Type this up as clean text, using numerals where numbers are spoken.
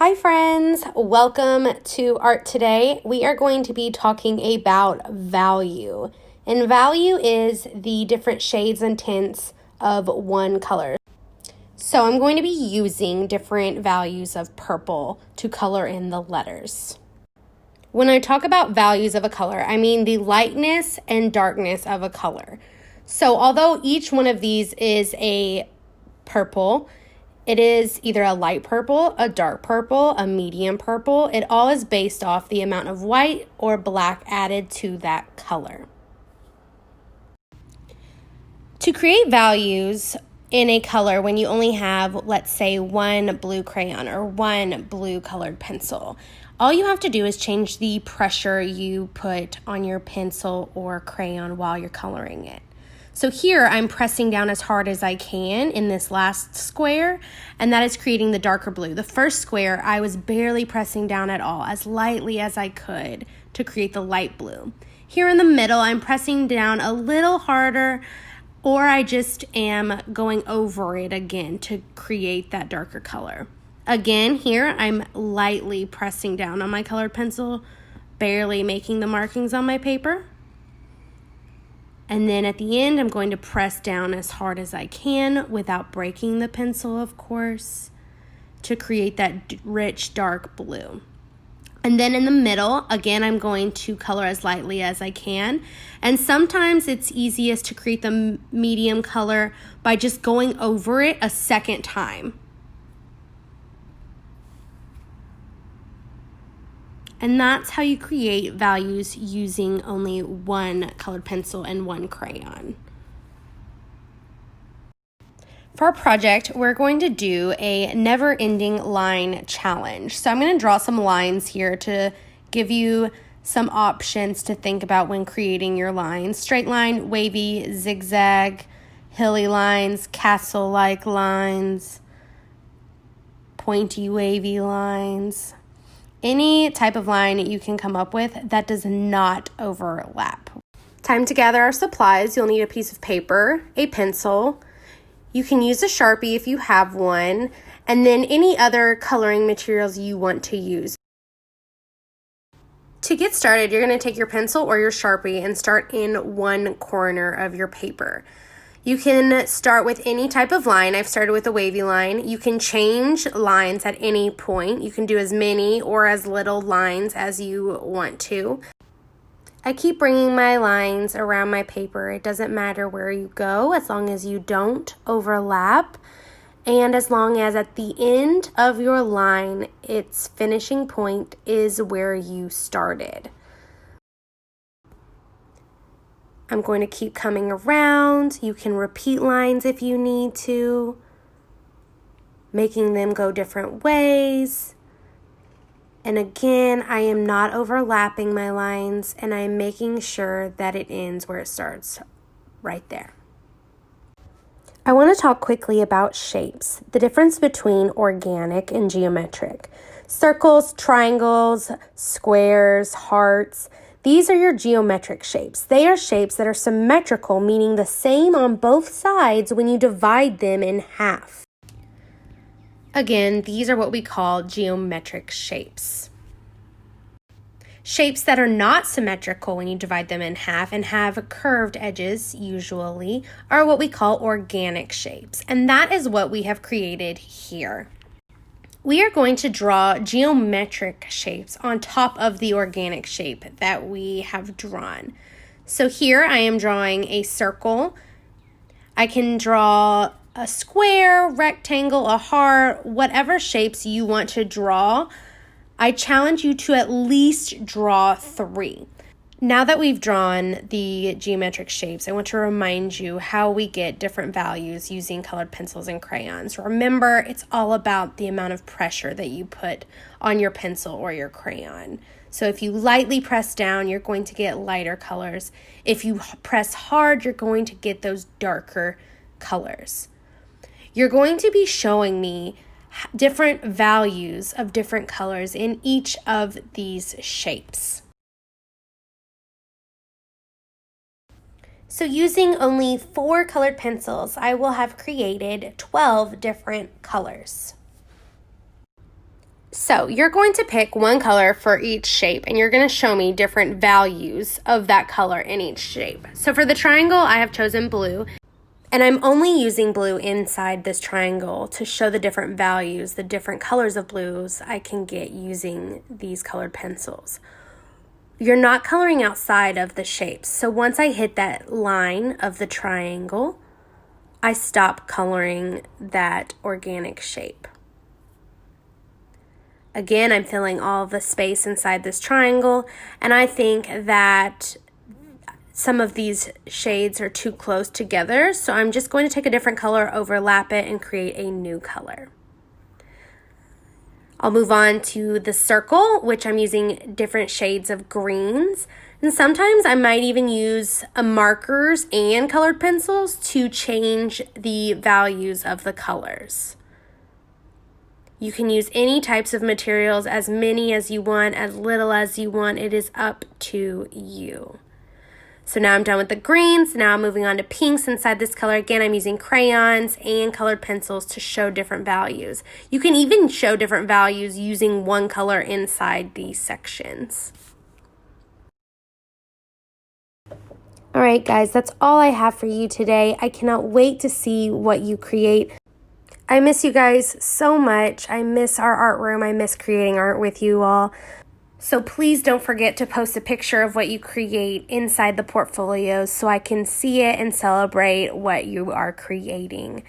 Hi friends, welcome to Art Today. We are going to be talking about value. And value is the different shades and tints of one color. So I'm going to be using different values of purple to color in the letters. When I talk about values of a color, I mean the lightness and darkness of a color. So although each one of these is a purple, it is either a light purple, a dark purple, a medium purple. It all is based off the amount of white or black added to that color. To create values in a color when you only have, let's say, one blue crayon or one blue colored pencil, all you have to do is change the pressure you put on your pencil or crayon while you're coloring it. So here I'm pressing down as hard as I can in this last square, and that is creating the darker blue. The first square, I was barely pressing down at all, as lightly as I could to create the light blue. Here in the middle, I'm pressing down a little harder, or I just am going over it again to create that darker color. Again, here I'm lightly pressing down on my colored pencil, barely making the markings on my paper. And then at the end, I'm going to press down as hard as I can without breaking the pencil, of course, to create that rich, dark blue. And then in the middle, again, I'm going to color as lightly as I can. And sometimes it's easiest to create the medium color by just going over it a second time. And that's how you create values using only one colored pencil and one crayon. For our project, we're going to do a never-ending line challenge. So I'm going to draw some lines here to give you some options to think about when creating your lines. Straight line, wavy, zigzag, hilly lines, castle-like lines, pointy, wavy lines. Any type of line you can come up with that does not overlap. Time to gather our supplies. You'll need a piece of paper, a pencil. You can use a Sharpie if you have one, and then any other coloring materials you want to use. To get started, you're going to take your pencil or your Sharpie and start in one corner of your paper. You can start with any type of line. I've started with a wavy line. You can change lines at any point. You can do as many or as little lines as you want to. I keep bringing my lines around my paper. It doesn't matter where you go as long as you don't overlap, and as long as at the end of your line, its finishing point is where you started. I'm going to keep coming around. You can repeat lines if you need to, making them go different ways. And again, I am not overlapping my lines, and I'm making sure that it ends where it starts, right there. I want to talk quickly about shapes, the difference between organic and geometric. Circles, triangles, squares, hearts. These are your geometric shapes. They are shapes that are symmetrical, meaning the same on both sides when you divide them in half. Again, these are what we call geometric shapes. Shapes that are not symmetrical when you divide them in half and have curved edges, usually, are what we call organic shapes. And that is what we have created here. We are going to draw geometric shapes on top of the organic shape that we have drawn. So here I am drawing a circle. I can draw a square, rectangle, a heart, whatever shapes you want to draw. I challenge you to at least draw 3. Now that we've drawn the geometric shapes, I want to remind you how we get different values using colored pencils and crayons. Remember, it's all about the amount of pressure that you put on your pencil or your crayon. So if you lightly press down, you're going to get lighter colors. If you press hard, you're going to get those darker colors. You're going to be showing me different values of different colors in each of these shapes. So using only 4 colored pencils, I will have created 12 different colors. So you're going to pick one color for each shape, and you're going to show me different values of that color in each shape. So for the triangle, I have chosen blue, and I'm only using blue inside this triangle to show the different values, the different colors of blues I can get using these colored pencils. You're not coloring outside of the shapes. So once I hit that line of the triangle, I stop coloring that organic shape. Again, I'm filling all the space inside this triangle, and I think that some of these shades are too close together, so I'm just going to take a different color, overlap it, and create a new color. I'll move on to the circle, which I'm using different shades of greens. And sometimes I might even use markers and colored pencils to change the values of the colors. You can use any types of materials, as many as you want, as little as you want. It is up to you. So now I'm done with the greens. Now I'm moving on to pinks inside this color. Again, I'm using crayons and colored pencils to show different values. You can even show different values using one color inside these sections. All right, guys, that's all I have for you today. I cannot wait to see what you create. I miss you guys so much. I miss our art room. I miss creating art with you all. So please don't forget to post a picture of what you create inside the portfolios so I can see it and celebrate what you are creating.